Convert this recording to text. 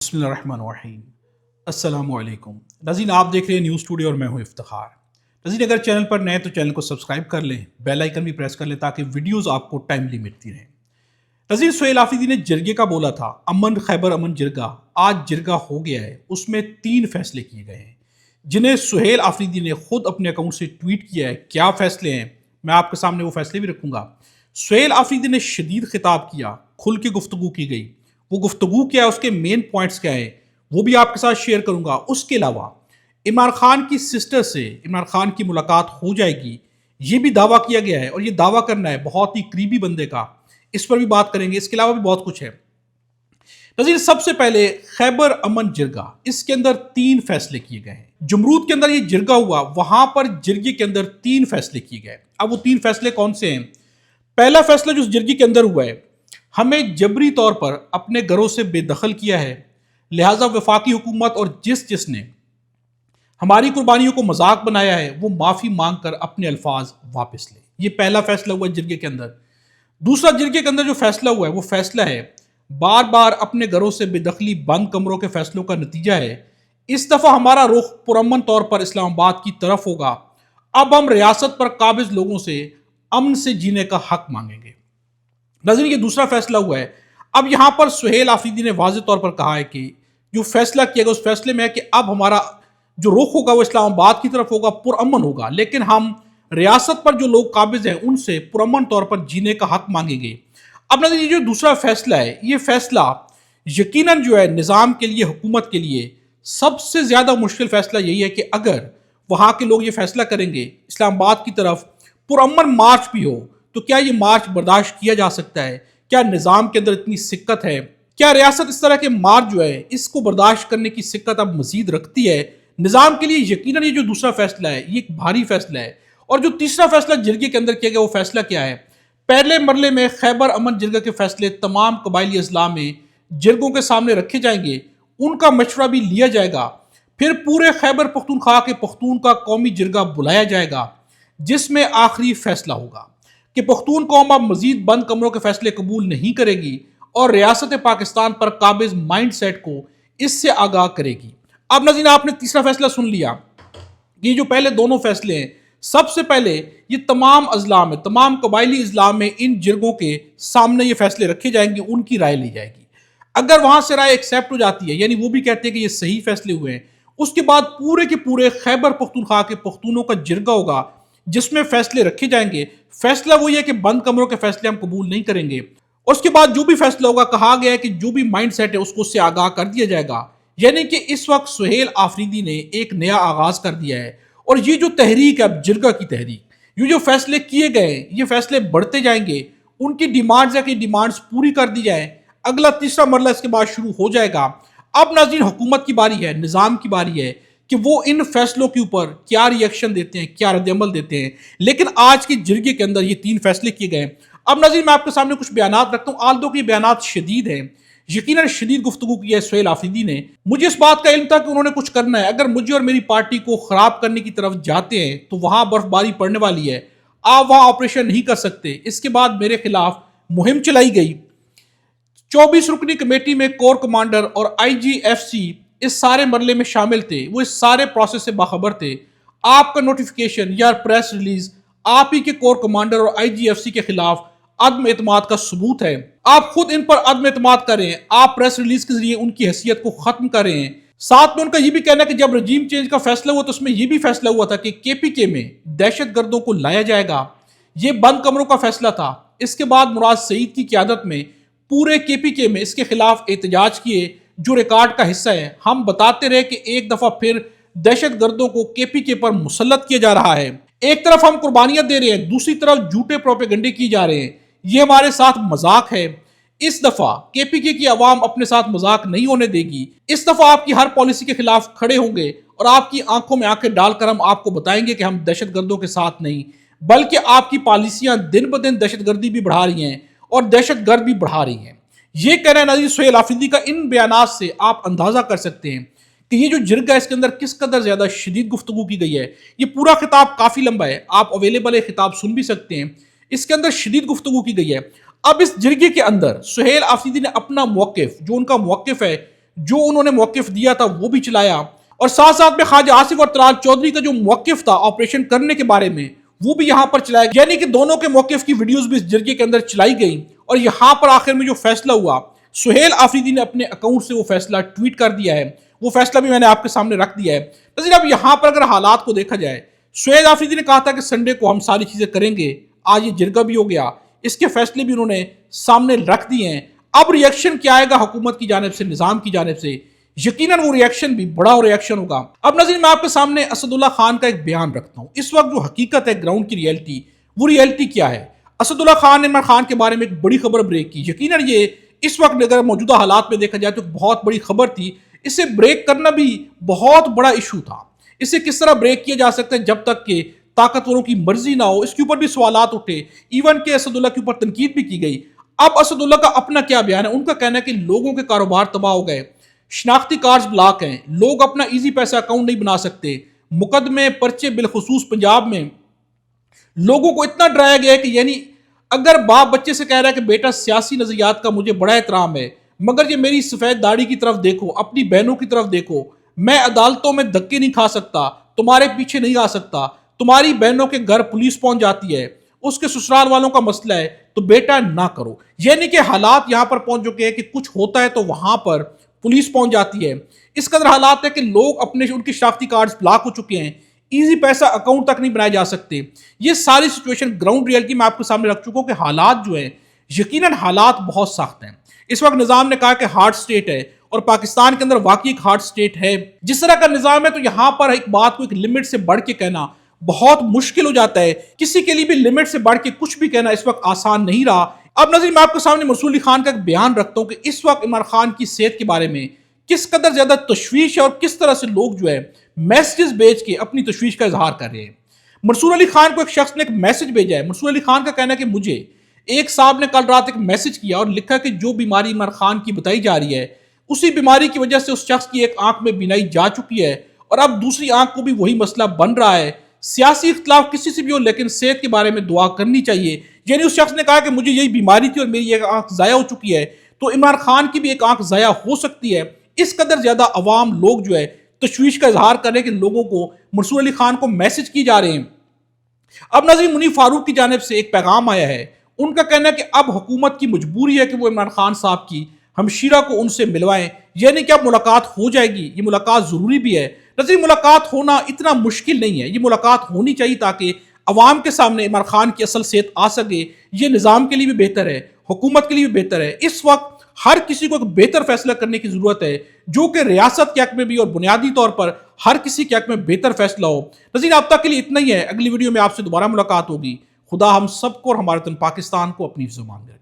بسم اللہ الرحمن الرحیم۔ السلام علیکم ناظرین، آپ دیکھ رہے ہیں نیوز اسٹوڈیو اور میں ہوں افتخار۔ ناظرین، اگر چینل پر نئے تو چینل کو سبسکرائب کر لیں، بیل آئیکن بھی پریس کر لیں تاکہ ویڈیوز آپ کو ٹائملی ملتی رہیں۔ ناظرین، سہیل آفریدی نے جرگے کا بولا تھا، امن خیبر امن جرگہ، آج جرگہ ہو گیا ہے۔ اس میں 3 فیصلے کیے گئے ہیں جنہیں سہیل آفریدی نے خود اپنے اکاؤنٹ سے ٹویٹ کیا ہے۔ کیا فیصلے ہیں؟ میں آپ کے سامنے وہ فیصلے بھی رکھوں گا۔ سہیل آفریدی نے شدید خطاب کیا، کھل کے گفتگو کی گئی۔ وہ گفتگو کیا ہے، اس کے مین پوائنٹس کیا ہے، وہ بھی آپ کے ساتھ شیئر کروں گا۔ اس کے علاوہ عمران خان کی سسٹر سے عمران خان کی ملاقات ہو جائے گی، یہ بھی دعویٰ کیا گیا ہے، اور یہ دعویٰ کرنا ہے بہت ہی قریبی بندے کا، اس پر بھی بات کریں گے۔ اس کے علاوہ بھی بہت کچھ ہے۔ ناظرین، سب سے پہلے خیبر امن جرگہ، اس کے اندر 3 فیصلے کیے گئے ہیں۔ جمرود کے اندر یہ جرگہ ہوا، وہاں پر جرگے کے اندر 3 فیصلے کیے گئے۔ اب وہ 3 فیصلے کون سے ہیں؟ پہلا فیصلہ جو اس جرگے کے اندر ہوا ہے، ہمیں جبری طور پر اپنے گھروں سے بے دخل کیا ہے، لہٰذا وفاقی حکومت اور جس نے ہماری قربانیوں کو مذاق بنایا ہے وہ معافی مانگ کر اپنے الفاظ واپس لے۔ یہ پہلا فیصلہ ہوا جرگے کے اندر۔ دوسرا جرگے کے اندر جو فیصلہ ہوا ہے وہ فیصلہ ہے بار بار اپنے گھروں سے بے دخلی بند کمروں کے فیصلوں کا نتیجہ ہے۔ اس دفعہ ہمارا رخ پرامن طور پر اسلام آباد کی طرف ہوگا۔ اب ہم ریاست پر قابض لوگوں سے امن سے جینے کا حق مانگیں گے۔ ناظرین، یہ دوسرا فیصلہ ہوا ہے۔ اب یہاں پر سہیل آفریدی نے واضح طور پر کہا ہے کہ جو فیصلہ کیا گیا اس فیصلے میں ہے کہ اب ہمارا جو رخ ہوگا وہ اسلام آباد کی طرف ہوگا، پرامن ہوگا، لیکن ہم ریاست پر جو لوگ قابض ہیں ان سے پرامن طور پر جینے کا حق مانگیں گے۔ اب ناظرین، یہ جو دوسرا فیصلہ ہے، یہ فیصلہ یقیناً جو ہے نظام کے لیے، حکومت کے لیے سب سے زیادہ مشکل فیصلہ یہی ہے کہ اگر وہاں کے لوگ یہ فیصلہ کریں گے اسلام آباد کی طرف پرامن مارچ بھی ہو تو کیا یہ مارچ برداشت کیا جا سکتا ہے؟ کیا نظام کے اندر اتنی سکت ہے؟ کیا ریاست اس طرح کے مارچ جو ہے اس کو برداشت کرنے کی سکت اب مزید رکھتی ہے؟ نظام کے لیے یقیناً یہ جو دوسرا فیصلہ ہے یہ ایک بھاری فیصلہ ہے۔ اور جو تیسرا فیصلہ جرگے کے اندر کیا گیا وہ فیصلہ کیا ہے؟ پہلے مرحلے میں خیبر امن جرگہ کے فیصلے تمام قبائلی اضلاع میں جرگوں کے سامنے رکھے جائیں گے، ان کا مشورہ بھی لیا جائے گا۔ پھر پورے خیبر پختونخوا کے پختون کا قومی جرگہ بلایا جائے گا جس میں آخری فیصلہ ہوگا کہ پختون قوم اب مزید بند کمروں کے فیصلے قبول نہیں کرے گی اور ریاست پاکستان پر قابض مائنڈ سیٹ کو اس سے آگاہ کرے گی۔ اب ناظرین، آپ نے تیسرا فیصلہ سن لیا۔ یہ جو پہلے دونوں فیصلے ہیں، سب سے پہلے یہ تمام اضلاع میں، تمام قبائلی اضلاع میں ان جرگوں کے سامنے یہ فیصلے رکھے جائیں گے، ان کی رائے لی جائے گی۔ اگر وہاں سے رائے ایکسیپٹ ہو جاتی ہے، یعنی وہ بھی کہتے ہیں کہ یہ صحیح فیصلے ہوئے ہیں، اس کے بعد پورے کے پورے خیبر پختونخوا کے پختونوں کا جرگہ ہوگا جس میں فیصلے رکھے جائیں گے۔ فیصلہ وہی ہے کہ بند کمروں کے فیصلے ہم قبول نہیں کریں گے۔ اس کے بعد جو بھی فیصلہ ہوگا، کہا گیا ہے کہ جو بھی مائنڈ سیٹ ہے اس کو اس سے آگاہ کر دیا جائے گا، یعنی کہ اس وقت سہیل آفریدی نے ایک نیا آغاز کر دیا ہے۔ اور یہ جو تحریک ہے اب جرگہ کی تحریک، یہ جو فیصلے کیے گئے ہیں یہ فیصلے بڑھتے جائیں گے، ان کی ڈیمانڈز ہے کہ ڈیمانڈز پوری کر دی جائیں۔ اگلا تیسرا مرحلہ اس کے بعد شروع ہو جائے گا۔ اب ناظرین، حکومت کی باری ہے، نظام کی باری ہے کہ وہ ان فیصلوں کے اوپر کیا ری ایکشن دیتے ہیں، کیا رد عمل دیتے ہیں۔ لیکن آج کی جرگے کے اندر یہ 3 فیصلے کیے گئے ہیں۔ اب ناظرین، میں آپ کے سامنے کچھ بیانات رکھتا ہوں، آلدو کے بیانات شدید ہیں، یقیناً شدید گفتگو کی ہے سہیل آفریدی نے۔ مجھے اس بات کا علم تھا کہ انہوں نے کچھ کرنا ہے۔ اگر مجھے اور میری پارٹی کو خراب کرنے کی طرف جاتے ہیں تو وہاں برف باری پڑنے والی ہے، آپ وہاں آپریشن نہیں کر سکتے۔ اس کے بعد میرے خلاف مہم چلائی گئی۔ 24 رکنی کمیٹی میں کور کمانڈر اور IGFC اس سارے مرحلے میں شامل تھے، وہ اس سارے پروسیس سے باخبر تھے۔ آپ کا نوٹیفیکیشن یا پریس ریلیز آپ ہی کے کور کمانڈر اور IGFC کے خلاف عدم اعتماد کا ثبوت ہے۔ آپ خود ان پر عدم اعتماد کر رہے ہیں، آپ پریس ریلیز کے ذریعے ان کی حیثیت کو ختم کر رہے ہیں۔ ساتھ میں ان کا یہ بھی کہنا ہے کہ جب رجیم چینج کا فیصلہ ہوا تو اس میں یہ بھی فیصلہ ہوا تھا کہ KPK میں دہشت گردوں کو لایا جائے گا، یہ بند کمروں کا فیصلہ تھا۔ اس کے بعد مراد سعید کی قیادت میں پورے KPK میں اس کے خلاف احتجاج کیے جو ریکارڈ کا حصہ ہے۔ ہم بتاتے رہے کہ ایک دفعہ پھر دہشت گردوں کو KPK پر مسلط کیا جا رہا ہے۔ ایک طرف ہم قربانیاں دے رہے ہیں، دوسری طرف جھوٹے پروپیگنڈے کی جا رہے ہیں، یہ ہمارے ساتھ مذاق ہے۔ اس دفعہ KPK کی عوام اپنے ساتھ مذاق نہیں ہونے دے گی۔ اس دفعہ آپ کی ہر پالیسی کے خلاف کھڑے ہوں گے اور آپ کی آنکھوں میں آنکھیں ڈال کر ہم آپ کو بتائیں گے کہ ہم دہشت گردوں کے ساتھ نہیں، بلکہ آپ کی پالیسیاں دن بدن دہشت گردی بھی بڑھا رہی ہیں اور دہشت گرد بھی بڑھا رہی ہیں۔ یہ کہنا ہے ناظرین سہیل آفریدی کا۔ ان بیانات سے آپ اندازہ کر سکتے ہیں کہ یہ جو جرگہ ہے اس کے اندر کس قدر زیادہ شدید گفتگو کی گئی ہے۔ یہ پورا خطاب کافی لمبا ہے، آپ اویلیبل ہے خطاب سن بھی سکتے ہیں، اس کے اندر شدید گفتگو کی گئی ہے۔ اب اس جرگے کے اندر سہیل آفریدی نے اپنا موقف، جو ان کا موقف ہے، جو انہوں نے موقف دیا تھا وہ بھی چلایا، اور ساتھ ساتھ میں خواجہ آصف اور طلال چودھری کا جو موقف تھا آپریشن کرنے کے بارے میں وہ بھی یہاں پر چلایا گیا، یعنی کہ دونوں کے موقف کی ویڈیوز بھی اس جرگے کے اندر چلائی گئی، اور یہاں پر آخر میں جو فیصلہ ہوا، سہیل آفریدی نے اپنے اکاؤنٹ سے وہ فیصلہ ٹویٹ کر دیا ہے، وہ فیصلہ بھی میں نے آپ کے سامنے رکھ دیا ہے۔ ناظرین اب یہاں پر اگر حالات کو دیکھا جائے، سہیل آفریدی نے کہا تھا کہ سنڈے کو ہم ساری چیزیں کریں گے، آج یہ جرگہ بھی ہو گیا، اس کے فیصلے بھی انہوں نے سامنے رکھ دیے ہیں۔ اب ری ایکشن کیا آئے گا حکومت کی جانب سے، نظام کی جانب سے، یقیناً وہ ری ایکشن بھی بڑا ری ایکشن ہوگا۔ اب ناظرین میں آپ کے سامنے اسد اللہ خان کا ایک بیان رکھتا ہوں، اس وقت جو حقیقت ہے گراؤنڈ کی ریئلٹی، وہ ریئلٹی کیا ہے۔ اسد اللہ خان نے عمران خان کے بارے میں ایک بڑی خبر بریک کی، یقیناً یہ اس وقت اگر موجودہ حالات میں دیکھا جائے تو بہت بڑی خبر تھی، اسے بریک کرنا بھی بہت بڑا ایشو تھا۔ اسے کس طرح بریک کیا جا سکتا ہے جب تک کہ طاقتوروں کی مرضی نہ ہو، اس کے اوپر بھی سوالات اٹھے، ایون کہ اسد اللہ کے اوپر تنقید بھی کی گئی۔ اب اسد اللہ کا اپنا کیا بیان ہے؟ ان کا کہنا ہے کہ لوگوں کے کاروبار تباہ ہو گئے، شناختی کارڈز بلاک ہیں، لوگ اپنا ایزی پیسہ اکاؤنٹ نہیں بنا سکتے، مقدمے پرچے بالخصوص پنجاب میں لوگوں کو اتنا ڈرایا گیا ہے کہ یعنی اگر باپ بچے سے کہہ رہا ہے کہ بیٹا سیاسی نظریات کا مجھے بڑا احترام ہے، مگر یہ میری سفید داڑھی کی طرف دیکھو، اپنی بہنوں کی طرف دیکھو، میں عدالتوں میں دھکے نہیں کھا سکتا، تمہارے پیچھے نہیں آ سکتا، تمہاری بہنوں کے گھر پولیس پہنچ جاتی ہے، اس کے سسرال والوں کا مسئلہ ہے، تو بیٹا نہ کرو۔ یعنی کہ حالات یہاں پر پہنچ چکے ہیں کہ کچھ ہوتا ہے تو وہاں پر پولیس پہنچ جاتی ہے۔ اس قدر حالات ہے کہ لوگ ان کی شناختی کارڈز بلاک ہو چکے ہیں، ایزی پیسہ اکاؤنٹ تک نہیں بنائے جا سکتے۔ یہ ساری سچویشن گراؤنڈ ریئلٹی میں آپ کے سامنے رکھ چکا ہوں کہ حالات جو ہیں یقیناً حالات بہت سخت ہیں۔ اس وقت نظام نے کہا کہ ہارڈ سٹیٹ ہے، اور پاکستان کے اندر واقعی ایک ہارڈ سٹیٹ ہے۔ جس طرح کا نظام ہے تو یہاں پر ایک بات کو ایک لمٹ سے بڑھ کے کہنا بہت مشکل ہو جاتا ہے، کسی کے لیے بھی لمٹ سے بڑھ کے کچھ بھی کہنا اس وقت آسان نہیں رہا۔ اب ناظرین میں آپ کے سامنے منصور علی خان کا ایک بیان رکھتا ہوں کہ اس وقت عمران خان کی صحت کے بارے میں کس قدر زیادہ تشویش ہے، اور کس طرح سے لوگ جو ہے میسیجز بھیج کے اپنی تشویش کا اظہار کر رہے ہیں۔ منصور علی خان کو ایک شخص نے ایک میسج بھیجا ہے۔ منصور علی خان کا کہنا ہے کہ مجھے ایک صاحب نے کل رات ایک میسج کیا اور لکھا کہ جو بیماری عمران خان کی بتائی جا رہی ہے، اسی بیماری کی وجہ سے اس شخص کی ایک آنکھ میں بینائی جا چکی ہے، اور اب دوسری آنکھ کو بھی وہی مسئلہ بن رہا ہے۔ سیاسی اختلاف کسی سے بھی ہو، لیکن صحت کے بارے میں دعا کرنی چاہیے۔ یعنی اس شخص نے کہا کہ مجھے یہی بیماری تھی اور میری ایک آنکھ ضائع ہو چکی ہے، تو عمران خان کی بھی ایک آنکھ ضائع ہو سکتی ہے۔ اس قدر زیادہ عوام لوگ جو ہے تشویش کا اظہار کر رہے ہیں کہ لوگوں کو منصور علی خان کو میسج کی جا رہے ہیں۔ اب ناظرین منیف فاروق کی جانب سے ایک پیغام آیا ہے، ان کا کہنا ہے کہ اب حکومت کی مجبوری ہے کہ وہ عمران خان صاحب کی ہمشیرہ کو ان سے ملوائیں، یعنی کہ اب ملاقات ہو جائے گی، یہ ملاقات ضروری بھی ہے۔ ناظرین ملاقات ہونا اتنا مشکل نہیں ہے، یہ ملاقات ہونی چاہیے تاکہ عوام کے سامنے عمران خان کی اصل صحت آ سکے۔ یہ نظام کے لیے بھی بہتر ہے، حکومت کے لیے بھی بہتر ہے۔ اس وقت ہر کسی کو ایک بہتر فیصلہ کرنے کی ضرورت ہے، جو کہ ریاست کے حق میں بھی اور بنیادی طور پر ہر کسی کے حق میں بہتر فیصلہ ہو۔ ناظرین اب تک کے لیے اتنا ہی ہے، اگلی ویڈیو میں آپ سے دوبارہ ملاقات ہوگی۔ خدا ہم سب کو اور ہمارے وطن پاکستان کو اپنی حفظ و امان میں رکھے۔